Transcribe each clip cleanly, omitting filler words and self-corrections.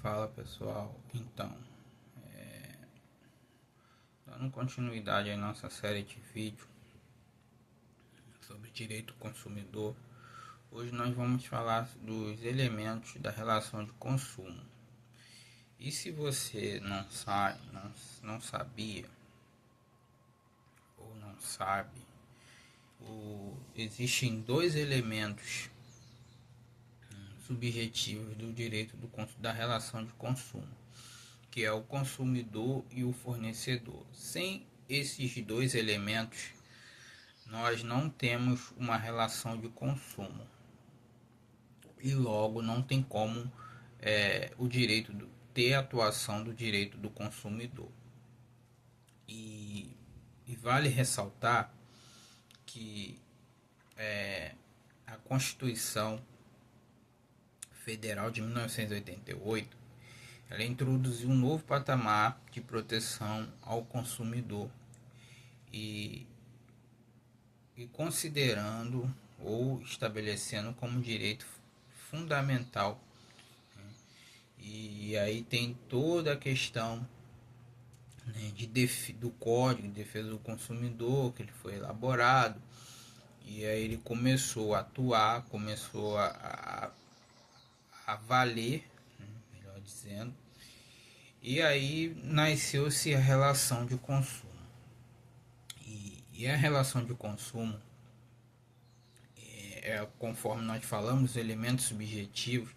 Fala pessoal, então, dando continuidade à nossa série de vídeo sobre direito do consumidor, hoje nós vamos falar dos elementos da relação de consumo. E se você não sabia ou não sabe, existem dois elementos subjetivos do direito da relação de consumo, que é o consumidor e o fornecedor. Sem esses dois elementos, nós não temos uma relação de consumo e logo não tem como o direito ter a atuação do direito do consumidor. E vale ressaltar que a Constituição Federal de 1988 ela introduziu um novo patamar de proteção ao consumidor e considerando ou estabelecendo como direito fundamental. E aí tem toda a questão, né, do Código de Defesa do Consumidor, que ele foi elaborado, e aí ele começou a atuar, começou a valer, né, melhor dizendo, e aí nasceu-se a relação de consumo. E a relação de consumo conforme nós falamos, os elementos subjetivos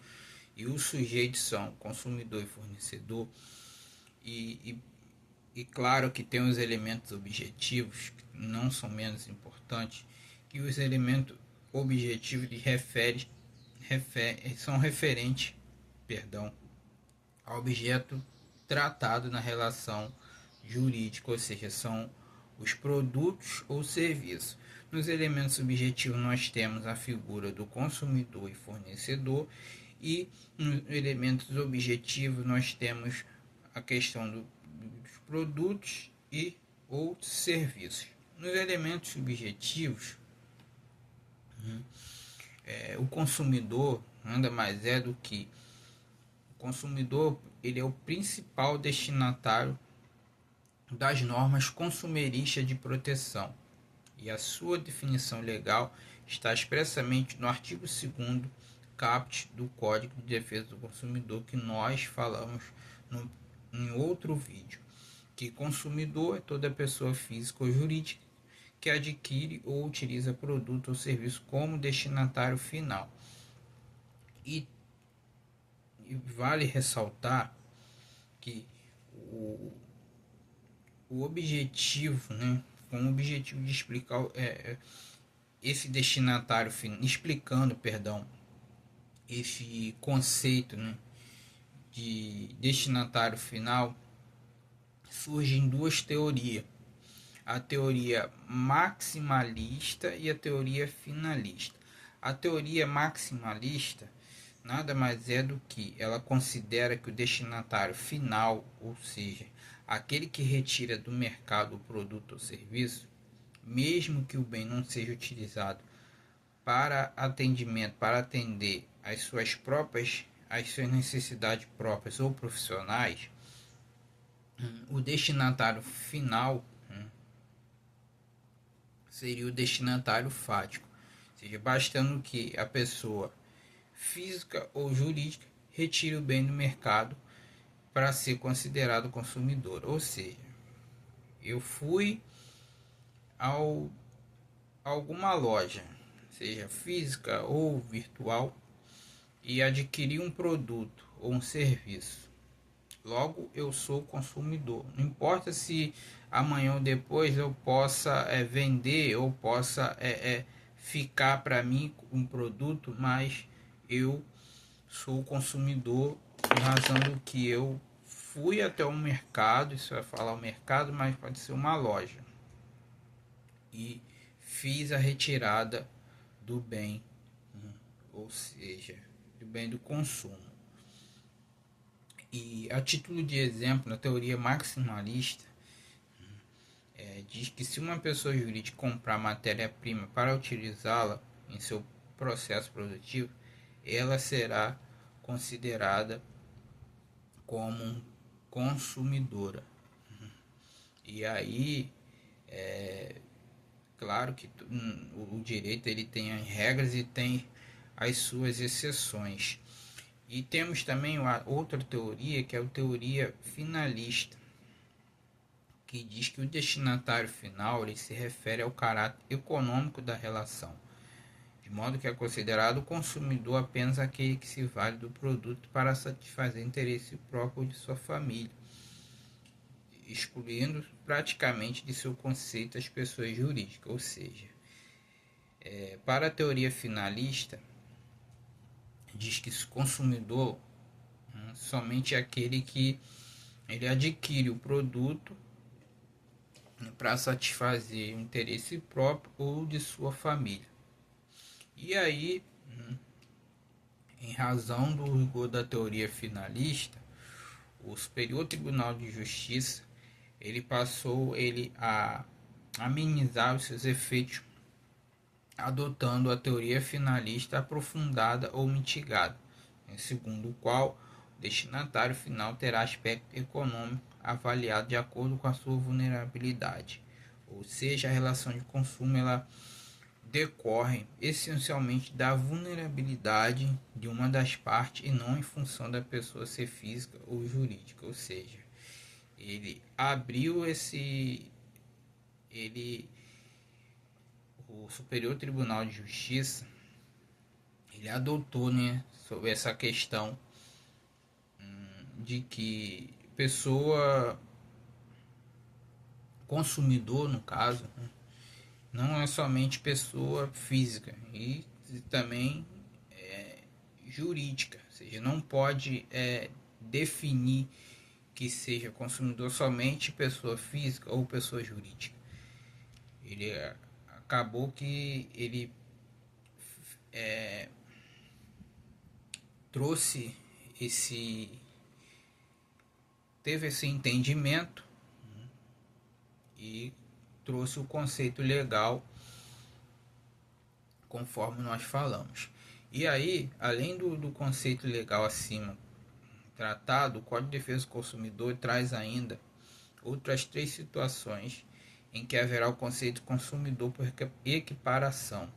e os sujeitos são consumidor e fornecedor. E claro que tem os elementos objetivos, que não são menos importantes, que os elementos objetivos são referentes ao objeto tratado na relação jurídica, ou seja, são os produtos ou serviços. Nos elementos subjetivos nós temos a figura do consumidor e fornecedor, e nos elementos objetivos nós temos a questão dos produtos e ou serviços. Nos elementos subjetivos, o consumidor nada mais é do que o consumidor, ele é o principal destinatário das normas consumeristas de proteção, e a sua definição legal está expressamente no artigo 2º caput do Código de Defesa do Consumidor, que nós falamos em outro vídeo, que consumidor é toda pessoa física ou jurídica que adquire ou utiliza produto ou serviço como destinatário final. E vale ressaltar que o objetivo, né, com o objetivo de explicar esse destinatário final, explicando, esse conceito, né, de destinatário final, surgem duas teorias: a teoria maximalista e a teoria finalista. A teoria maximalista nada mais é do que ela considera que o destinatário final, ou seja, aquele que retira do mercado o produto ou serviço, mesmo que o bem não seja utilizado para atender às suas necessidades próprias ou profissionais, o destinatário final seria o destinatário fático, ou seja, bastando que a pessoa física ou jurídica retire o bem do mercado para ser considerado consumidor. Ou seja, eu fui a alguma loja, seja física ou virtual, e adquiri um produto ou um serviço. Logo, eu sou consumidor. Não importa se amanhã ou depois eu possa vender ou possa ficar para mim um produto, mas eu sou consumidor em razão do que eu fui até o mercado, isso vai falar o mercado, mas pode ser uma loja, e fiz a retirada do bem, ou seja, do bem do consumo. E a título de exemplo, na teoria maximalista, diz que se uma pessoa jurídica comprar matéria-prima para utilizá-la em seu processo produtivo, ela será considerada como consumidora. E aí, claro que o direito ele tem as regras e tem as suas exceções. E temos também outra teoria, que é a teoria finalista, que diz que o destinatário final ele se refere ao caráter econômico da relação, de modo que é considerado o consumidor apenas aquele que se vale do produto para satisfazer interesse próprio de sua família, excluindo praticamente de seu conceito as pessoas jurídicas, ou seja, para a teoria finalista, diz que o consumidor somente é aquele que ele adquire o produto para satisfazer o interesse próprio ou de sua família. E aí, em razão do rigor da teoria finalista, o Superior Tribunal de Justiça ele passou a amenizar os seus efeitos adotando a teoria finalista aprofundada ou mitigada, segundo o qual o destinatário final terá aspecto econômico avaliado de acordo com a sua vulnerabilidade, ou seja, a relação de consumo ela decorre essencialmente da vulnerabilidade de uma das partes e não em função da pessoa ser física ou jurídica, ou seja, ele abriu o Superior Tribunal de Justiça ele adotou, né, sobre essa questão de que pessoa consumidor no caso não é somente pessoa física e também jurídica, ou seja, não pode definir que seja consumidor somente pessoa física ou pessoa jurídica. Ele acabou que ele trouxe teve esse entendimento e trouxe o conceito legal conforme nós falamos. E aí, além do conceito legal acima tratado, o Código de Defesa do Consumidor traz ainda outras 3 situações em que haverá o conceito consumidor por equiparação,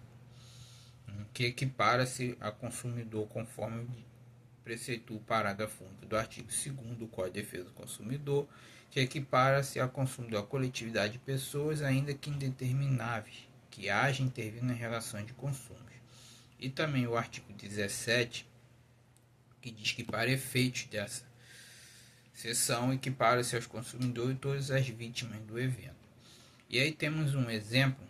que equipara-se a consumidor conforme preceitua o parágrafo 1 do artigo 2º do Código de Defesa do Consumidor, que equipara-se a consumidor a coletividade de pessoas, ainda que indetermináveis, que haja intervindo nas relações de consumo. E também o artigo 17, que diz que para efeitos dessa seção equipara-se aos consumidores e todas as vítimas do evento. E aí temos um exemplo,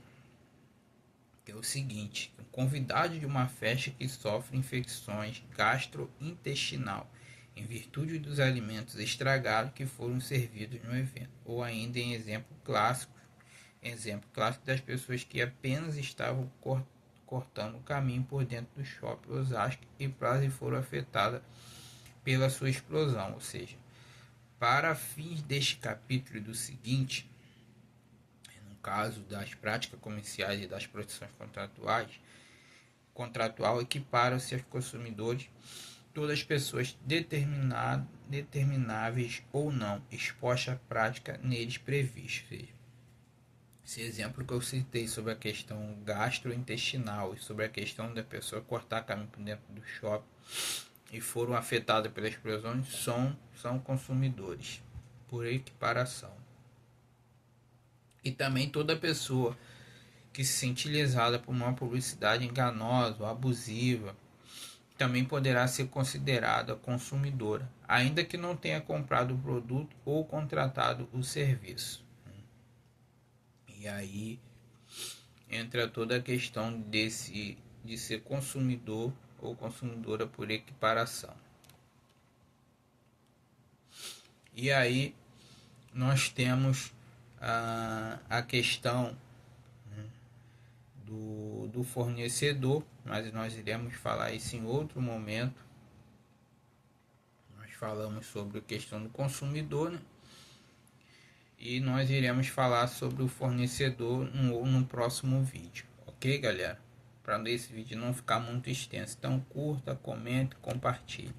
que é o seguinte: um convidado de uma festa que sofre infecções gastrointestinal em virtude dos alimentos estragados que foram servidos no evento, ou ainda em exemplo clássico das pessoas que apenas estavam cortando o caminho por dentro do shopping Osasco e quase foram afetadas pela sua explosão, ou seja, para fins deste capítulo e do seguinte, no caso das práticas comerciais e das proteções contratual equiparam-se aos consumidores todas as pessoas determináveis ou não expostas à prática neles previstas. Esse exemplo que eu citei sobre a questão gastrointestinal e sobre a questão da pessoa cortar caminho por dentro do shopping e foram afetadas pelas explosões são consumidores por equiparação. E também toda pessoa que se sente lesada por uma publicidade enganosa ou abusiva também poderá ser considerada consumidora, ainda que não tenha comprado o produto ou contratado o serviço. E aí entra toda a questão de ser consumidor ou consumidora por equiparação. E aí nós temos a questão do fornecedor, mas nós iremos falar isso em outro momento. Nós falamos sobre a questão do consumidor, né? E nós iremos falar sobre o fornecedor no próximo vídeo, ok, galera? Para esse vídeo não ficar muito extenso, então curta, comente, compartilhe.